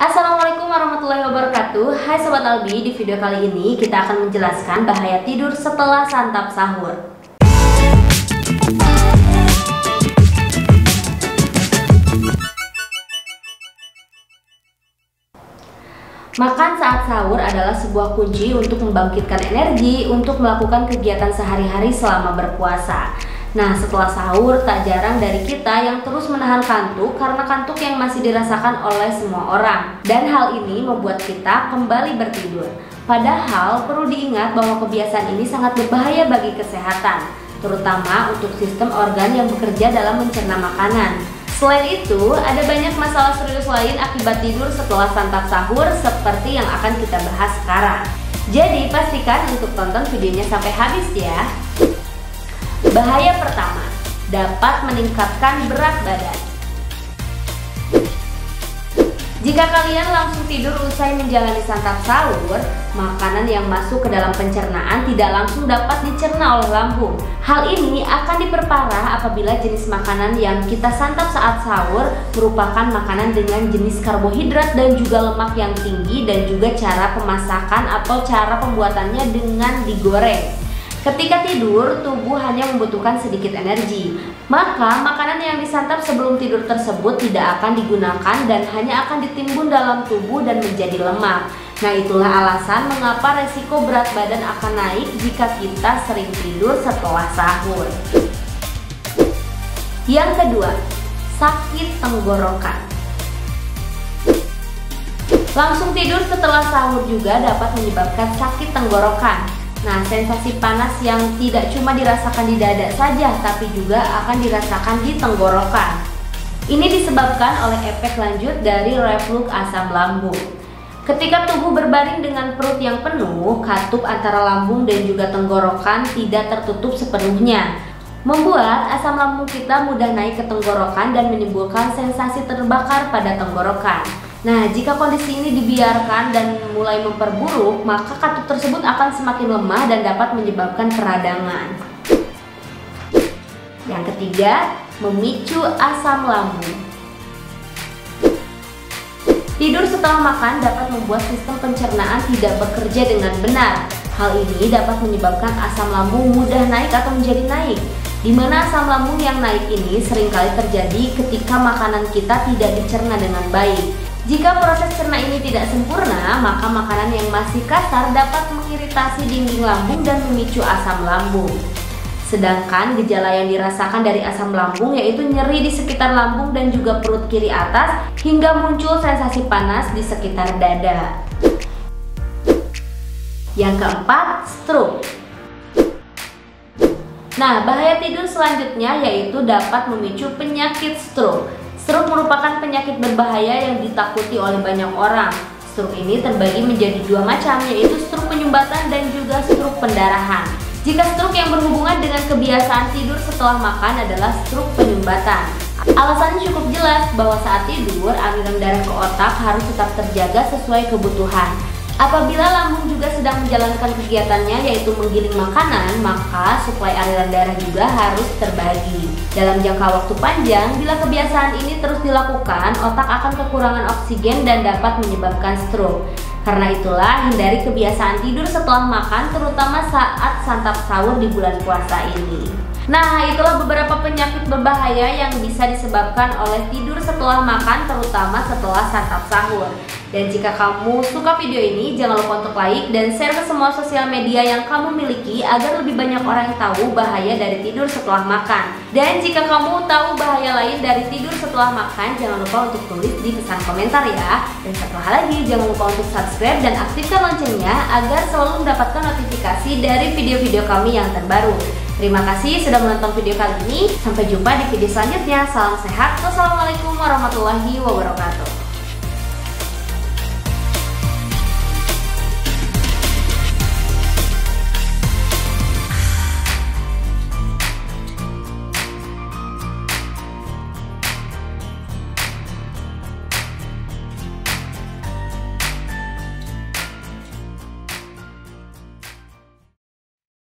Assalamualaikum warahmatullahi wabarakatuh. Hai Sobat Albi, di video kali ini kita akan menjelaskan bahaya tidur setelah santap sahur. Makan saat sahur adalah sebuah kunci untuk membangkitkan energi untuk melakukan kegiatan sehari-hari selama berpuasa. Nah, setelah sahur tak jarang dari kita yang terus menahan kantuk karena kantuk yang masih dirasakan oleh semua orang. Dan hal ini membuat kita kembali bertidur. Padahal perlu diingat bahwa kebiasaan ini sangat berbahaya bagi kesehatan, terutama untuk sistem organ yang bekerja dalam mencerna makanan. Selain itu, ada banyak masalah serius lain akibat tidur setelah santap sahur seperti yang akan kita bahas sekarang. Jadi pastikan untuk tonton videonya sampai habis ya. Bahaya pertama, dapat meningkatkan berat badan. Jika kalian langsung tidur usai menjalani santap sahur, makanan yang masuk ke dalam pencernaan tidak langsung dapat dicerna oleh lambung. Hal ini akan diperparah apabila jenis makanan yang kita santap saat sahur merupakan makanan dengan jenis karbohidrat dan juga lemak yang tinggi, dan juga cara pemasakan atau cara pembuatannya dengan digoreng. Ketika tidur, tubuh hanya membutuhkan sedikit energi, maka makanan yang disantap sebelum tidur tersebut tidak akan digunakan dan hanya akan ditimbun dalam tubuh dan menjadi lemak. Nah, itulah alasan mengapa resiko berat badan akan naik jika kita sering tidur setelah sahur. Yang kedua, sakit tenggorokan. Langsung tidur setelah sahur juga dapat menyebabkan sakit tenggorokan. Nah, sensasi panas yang tidak cuma dirasakan di dada saja, tapi juga akan dirasakan di tenggorokan. Ini disebabkan oleh efek lanjut dari reflux asam lambung. Ketika tubuh berbaring dengan perut yang penuh, katup antara lambung dan juga tenggorokan tidak tertutup sepenuhnya, membuat asam lambung kita mudah naik ke tenggorokan dan menimbulkan sensasi terbakar pada tenggorokan. Nah, jika kondisi ini dibiarkan dan mulai memperburuk, maka katup tersebut akan semakin lemah dan dapat menyebabkan peradangan. Yang ketiga, memicu asam lambung. Tidur setelah makan dapat membuat sistem pencernaan tidak bekerja dengan benar. Hal ini dapat menyebabkan asam lambung mudah naik atau menjadi naik, di mana asam lambung yang naik ini seringkali terjadi ketika makanan kita tidak dicerna dengan baik. Jika proses cerna ini tidak sempurna, maka makanan yang masih kasar dapat mengiritasi dinding lambung dan memicu asam lambung. Sedangkan gejala yang dirasakan dari asam lambung yaitu nyeri di sekitar lambung dan juga perut kiri atas, hingga muncul sensasi panas di sekitar dada. Yang keempat, stroke. Nah, bahaya tidur selanjutnya yaitu dapat memicu penyakit stroke. Stroke merupakan penyakit berbahaya yang ditakuti oleh banyak orang. Stroke ini terbagi menjadi dua macam, yaitu stroke penyumbatan dan juga stroke pendarahan. Jika stroke yang berhubungan dengan kebiasaan tidur setelah makan adalah stroke penyumbatan. Alasannya cukup jelas bahwa saat tidur aliran darah ke otak harus tetap terjaga sesuai kebutuhan. Apabila lambung juga sedang menjalankan kegiatannya yaitu menggiling makanan, maka suplai aliran darah juga harus terbagi. Dalam jangka waktu panjang, bila kebiasaan ini terus dilakukan, otak akan kekurangan oksigen dan dapat menyebabkan stroke. Karena itulah, hindari kebiasaan tidur setelah makan, terutama saat santap sahur di bulan puasa ini. Nah, itulah beberapa penyakit berbahaya yang bisa disebabkan oleh tidur setelah makan, terutama setelah santap sahur. Dan jika kamu suka video ini, jangan lupa untuk like dan share ke semua sosial media yang kamu miliki agar lebih banyak orang yang tahu bahaya dari tidur setelah makan. Dan jika kamu tahu bahaya lain dari tidur setelah makan, jangan lupa untuk tulis di pesan komentar ya. Dan satu hal lagi, jangan lupa untuk subscribe dan aktifkan loncengnya agar selalu mendapatkan notifikasi dari video-video kami yang terbaru. Terima kasih sudah menonton video kali ini. Sampai jumpa di video selanjutnya. Salam sehat. Wassalamualaikum warahmatullahi wabarakatuh.